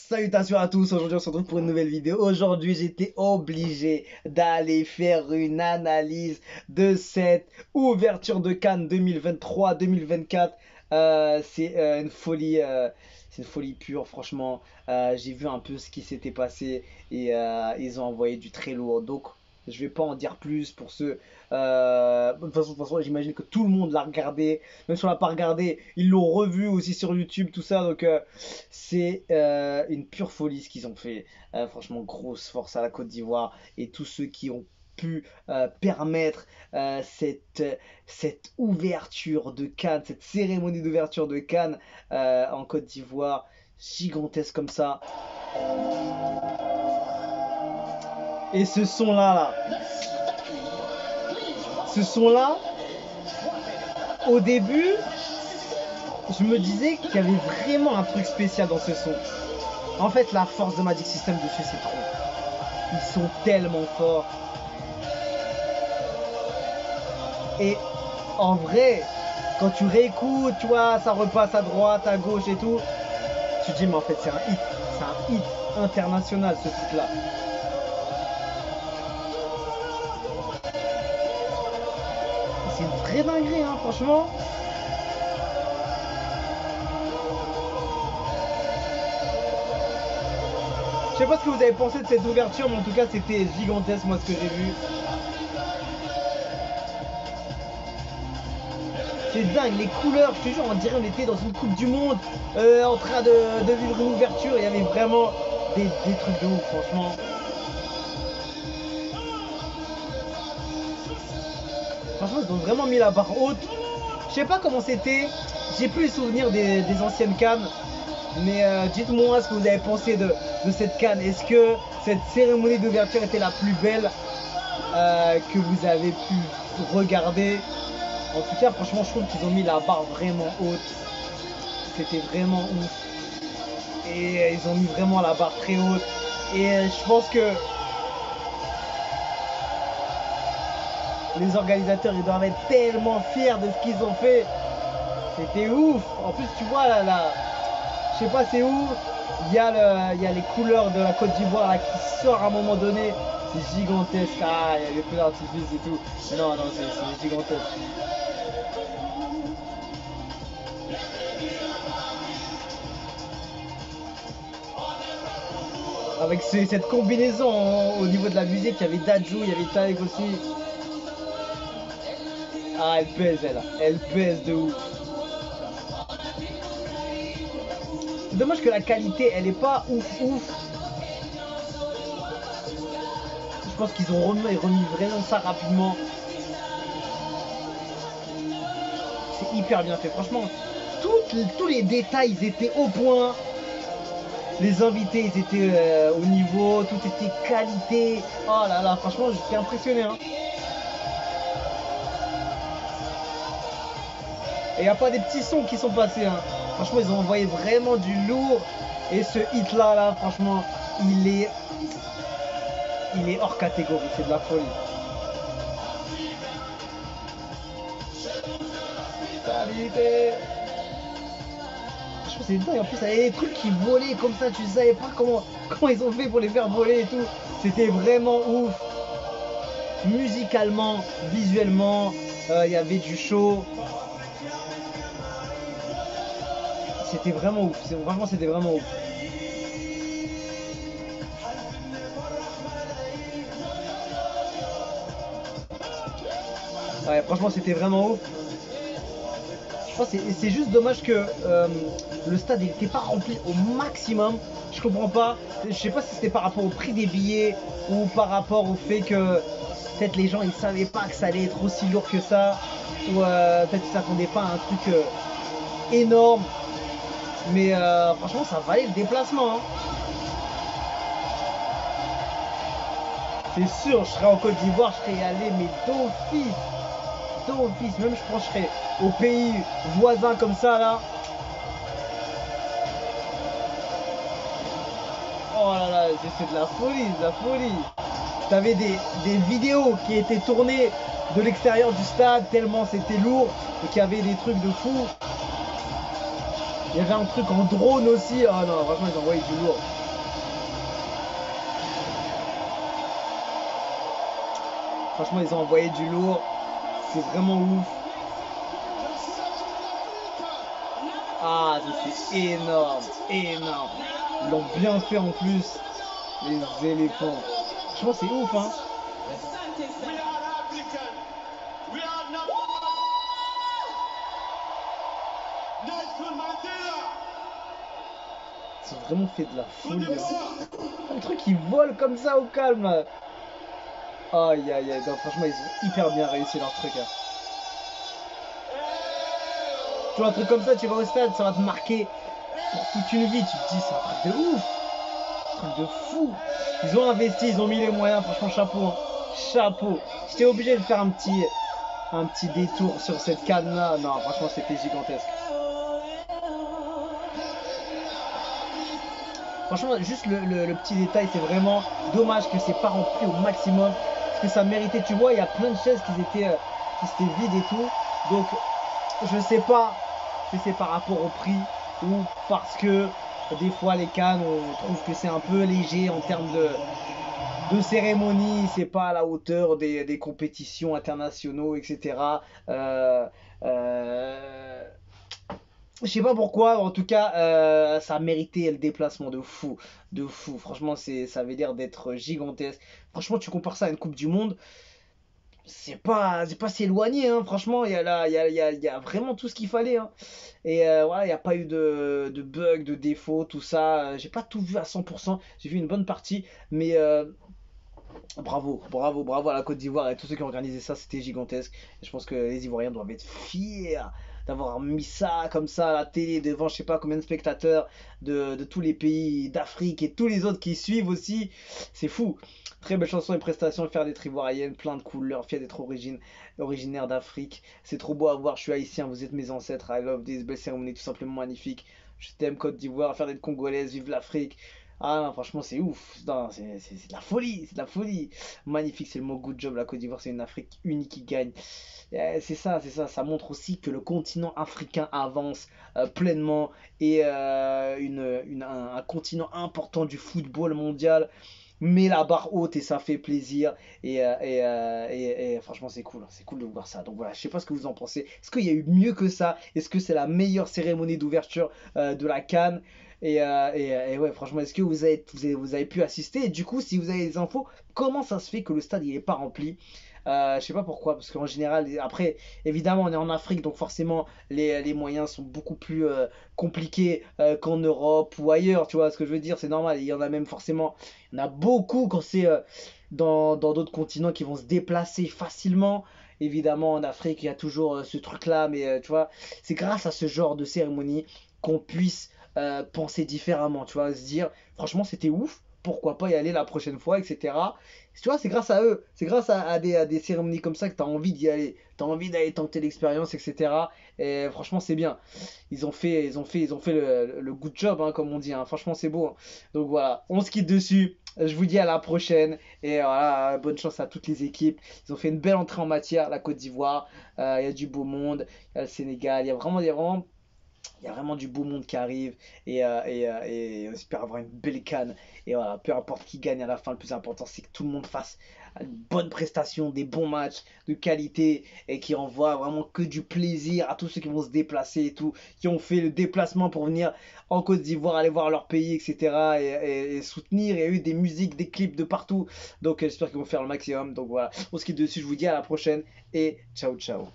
Salutations à tous, aujourd'hui on se retrouve pour une nouvelle vidéo. Aujourd'hui j'étais obligé d'aller faire une analyse de cette ouverture de Cannes 2023-2024. C'est une folie pure franchement. J'ai vu un peu ce qui s'était passé et ils ont envoyé du très lourd. Donc je vais pas en dire plus pour ceux. De toute façon, j'imagine que tout le monde l'a regardé. Même si on l'a pas regardé, ils l'ont revu aussi sur YouTube, tout ça. Donc c'est une pure folie ce qu'ils ont fait. Franchement, grosse force à la Côte d'Ivoire et tous ceux qui ont pu permettre cette ouverture de Cannes, cette cérémonie d'ouverture de Cannes en Côte d'Ivoire, gigantesque comme ça. Et ce son-là, au début, je me disais qu'il y avait vraiment un truc spécial dans ce son. En fait, la force de Magic System dessus, c'est trop. Ils sont tellement forts. Et en vrai, quand tu réécoutes, tu vois, ça repasse à droite, à gauche et tout, tu te dis, mais en fait, c'est un hit. C'est un hit international, ce truc-là. C'est une vraie dinguerie, hein, franchement. Je sais pas ce que vous avez pensé de cette ouverture, mais en tout cas, c'était gigantesque, moi, ce que j'ai vu. C'est dingue, les couleurs, je te jure, on dirait qu'on était dans une Coupe du Monde, en train de vivre une ouverture. Il y avait vraiment des trucs de ouf, franchement. Franchement, ils ont vraiment mis la barre haute. Je sais pas comment c'était, j'ai plus les souvenirs des anciennes Cannes. Mais dites-moi ce que vous avez pensé de cette Cannes. Est-ce que cette cérémonie d'ouverture était la plus belle que vous avez pu regarder? En tout cas, franchement, je trouve qu'ils ont mis la barre vraiment haute. C'était vraiment ouf. Et ils ont mis vraiment la barre très haute. Et je pense que les organisateurs, ils doivent être tellement fiers de ce qu'ils ont fait. C'était ouf. En plus, tu vois, là, je sais pas c'est où, il y a les couleurs de la Côte d'Ivoire là, qui sortent à un moment donné. C'est gigantesque. Ah, il y a les feux d'artifice et tout. Non, c'est gigantesque. Avec cette combinaison au niveau de la musique, il y avait Dadju, il y avait Taïk aussi. Ah, elle pèse, elle pèse de ouf. C'est dommage que la qualité, elle est pas ouf. Je pense qu'ils ont remis vraiment ça rapidement. C'est hyper bien fait, franchement. Tous les détails, ils étaient au point. Les invités, ils étaient au niveau, tout était qualité. Oh là là, franchement, j'étais impressionné. Hein. Et il n'y a pas des petits sons qui sont passés. Hein. Franchement, ils ont envoyé vraiment du lourd. Et ce hit-là, franchement, il est hors catégorie. C'est de la folie. Qualité. C'est dingue, en plus il y avait des trucs qui volaient comme ça, tu savais pas comment ils ont fait pour les faire voler et tout. C'était vraiment ouf. Musicalement, visuellement, il y avait du show. C'était vraiment ouf, franchement c'était vraiment ouf. Ouais, franchement c'était vraiment ouf. C'est juste dommage que le stade n'était pas rempli au maximum. Je comprends pas. Je sais pas si c'était par rapport au prix des billets ou par rapport au fait que peut-être les gens ils savaient pas que ça allait être aussi lourd que ça. Ou peut-être qu'ils s'attendaient pas à un truc énorme. Mais franchement ça valait le déplacement. Hein. C'est sûr, je serais en Côte d'Ivoire, je serais allé mais d'office. Même je pense que je serais au pays voisin comme ça là. Oh là là, c'est de la folie. T'avais des vidéos qui étaient tournées de l'extérieur du stade tellement c'était lourd et qu'il y avait des trucs de fou. Il y avait un truc en drone aussi. Oh non, franchement ils ont envoyé du lourd. Franchement, ils ont envoyé du lourd. C'est vraiment ouf. Ah, ça c'est énorme, énorme. Ils l'ont bien fait en plus, les éléphants. Franchement, c'est ouf, hein. Ils ont vraiment fait de la folie, hein. Un truc qui vole comme ça au calme. Aïe aïe aïe, non, franchement, ils ont hyper bien réussi leur truc, hein. Tu vois, un truc comme ça, tu vas au stade, ça va te marquer pour toute une vie. Tu te dis, c'est un truc de ouf, un truc de fou. Ils ont investi, ils ont mis les moyens, franchement, chapeau, hein. Chapeau. J'étais obligé de faire un petit détour sur cette canne-là. Non, franchement, c'était gigantesque. Franchement, juste le petit détail, c'est vraiment dommage que c'est pas rempli au maximum. Parce que ça méritait, tu vois, il y a plein de chaises qui étaient vides et tout. Donc, je sais pas si c'est par rapport au prix ou parce que des fois les cannes, on trouve que c'est un peu léger en termes de cérémonie, c'est pas à la hauteur des compétitions internationaux, etc. Euh, euh, je sais pas pourquoi, en tout cas, ça a mérité le déplacement de fou, de fou. Franchement, ça avait l'air d'être gigantesque. Franchement, tu compares ça à une Coupe du Monde, c'est pas si éloigné, hein. Franchement, il y a, là, il y a vraiment tout ce qu'il fallait, hein. Et voilà, il n'y a pas eu de bugs, de défauts, tout ça. J'ai pas tout vu à 100%. J'ai vu une bonne partie, mais bravo, bravo, bravo à la Côte d'Ivoire et tous ceux qui ont organisé ça, c'était gigantesque. Et je pense que les Ivoiriens doivent être fiers d'avoir mis ça comme ça à la télé devant je sais pas combien de spectateurs de tous les pays d'Afrique et tous les autres qui suivent aussi. C'est fou. Très belle chanson et prestation, fier d'être ivoirienne, plein de couleurs, fier d'être originaire d'Afrique. C'est trop beau à voir, je suis haïtien, vous êtes mes ancêtres. I love this, belle cérémonie tout simplement magnifique. Je t'aime Côte d'Ivoire, fier d'être congolaise, vive l'Afrique. Ah non, franchement, c'est ouf. Non, c'est de la folie, c'est de la folie. Magnifique, c'est le mot good job. La Côte d'Ivoire, c'est une Afrique unie qui gagne. C'est ça, c'est ça. Ça montre aussi que le continent africain avance pleinement et un continent important du football mondial met la barre haute et ça fait plaisir. Et franchement, c'est cool de voir ça. Donc voilà, je sais pas ce que vous en pensez. Est-ce qu'il y a eu mieux que ça? Est-ce que c'est la meilleure cérémonie d'ouverture de la CAN? Et ouais, franchement, est-ce que vous avez pu assister? Et du coup, si vous avez des infos, comment ça se fait que le stade il est pas rempli? Je sais pas pourquoi, parce qu'en général, après, évidemment, on est en Afrique, donc forcément, les moyens sont beaucoup plus compliqués qu'en Europe ou ailleurs, tu vois ce que je veux dire, c'est normal. Il y en a même forcément, il y en a beaucoup quand c'est dans d'autres continents qui vont se déplacer facilement. Évidemment, en Afrique, il y a toujours ce truc-là, mais tu vois, c'est grâce à ce genre de cérémonie qu'on puisse penser différemment, tu vois, se dire, franchement, c'était ouf, pourquoi pas y aller la prochaine fois, etc. Tu vois, c'est grâce à eux, c'est grâce à des cérémonies comme ça que tu as envie d'y aller, tu as envie d'aller tenter l'expérience, etc. Et franchement, c'est bien. Ils ont fait le good job, hein, comme on dit, hein. Franchement, c'est beau, hein. Donc voilà, on se quitte dessus. Je vous dis à la prochaine et voilà, bonne chance à toutes les équipes. Ils ont fait une belle entrée en matière, la Côte d'Ivoire. Il y a du beau monde, il y a le Sénégal, il y a vraiment du beau monde qui arrive et on espère avoir une belle canne. Et voilà, peu importe qui gagne à la fin, le plus important c'est que tout le monde fasse une bonne prestation, des bons matchs de qualité et qui envoie vraiment que du plaisir à tous ceux qui vont se déplacer et tout, qui ont fait le déplacement pour venir en Côte d'Ivoire, aller voir leur pays, etc. Et soutenir. Il y a eu des musiques, des clips de partout. Donc j'espère qu'ils vont faire le maximum. Donc voilà, on se quitte dessus, je vous dis à la prochaine et ciao ciao.